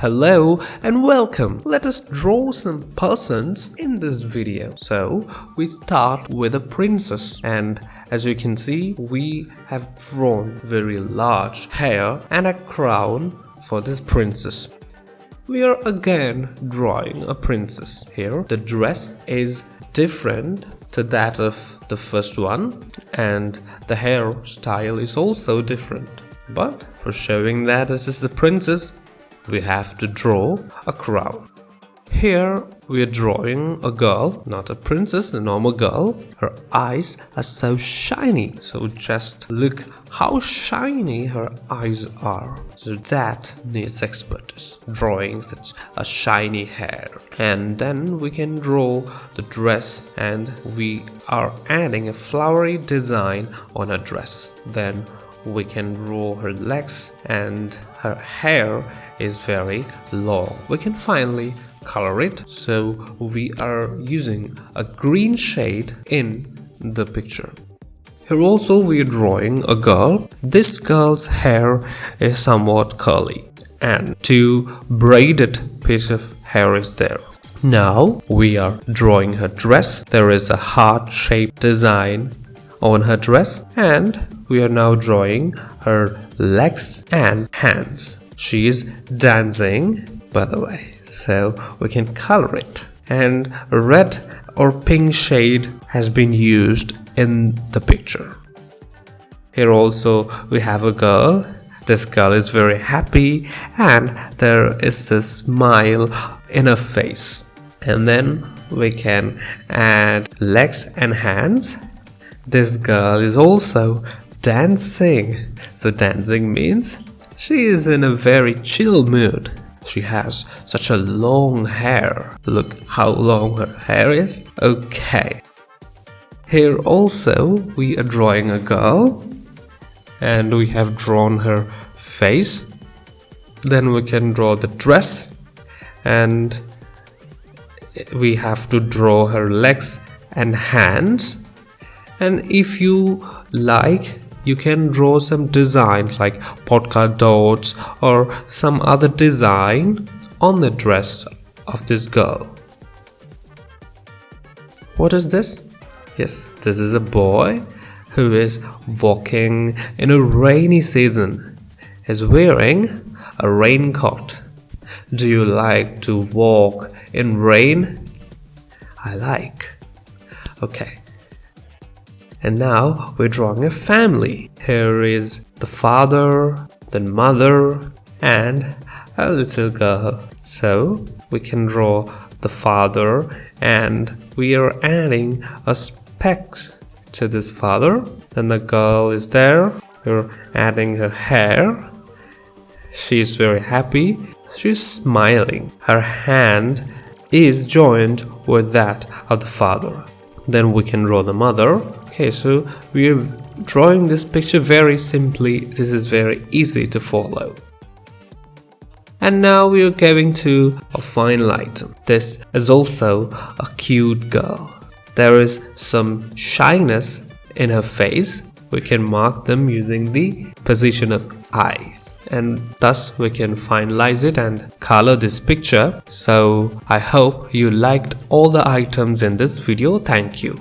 Hello and welcome. Let us draw some persons in this video. So we start with a princess, and as you can see we have drawn very large hair and a crown for this princess. We are again drawing a princess. Here the dress is different to that of the first one, and the hairstyle is also different. But for showing that it is the princess, we have to draw a crown. Here we are drawing a girl, not a princess, a normal girl. Her eyes are so shiny. So just look how shiny her eyes are. So that needs expertise, drawing such a shiny hair. And then we can draw the dress, and we are adding a flowery design on her dress. Then we can draw her legs, and her hair is very long. We can finally color it, so we are using a green shade in the picture. Here also we are drawing a girl. This girl's hair is somewhat curly and two braided piece of hair is there. Now we are drawing her dress. There is a heart-shaped design on her dress, and we are now drawing her legs and hands. She is dancing, by the way, so we can color it. And a red or pink shade has been used in the picture. Here also we have a girl. This girl is very happy, and there is a smile in her face. And then we can add legs and hands. This girl is also dancing. So dancing means she is in a very chill mood. She has such a long hair. Look how long her hair is. Okay. Here also we are drawing a girl, and we have drawn her face. Then we can draw the dress, and we have to draw her legs and hands. And if you like, you can draw some designs like polka dots or some other design on the dress of this girl. What is this? Yes, this is a boy who is walking in a rainy season. He's wearing a raincoat. Do you like to walk in rain? I like. Okay. And now we're drawing a family. Here is the father, the mother, and a little girl. So we can draw the father, and we are adding a speck to this father. Then the girl is there. We're adding her hair. She's very happy. She's smiling. Her hand is joined with that of the father. Then we can draw the mother. Okay, so we are drawing this picture very simply. This is very easy to follow. And now we are going to a final item. This is also a cute girl. There is some shyness in her face. We can mark them using the position of eyes, and thus we can finalize it and color this picture. So I hope you liked all the items in this video. Thank you.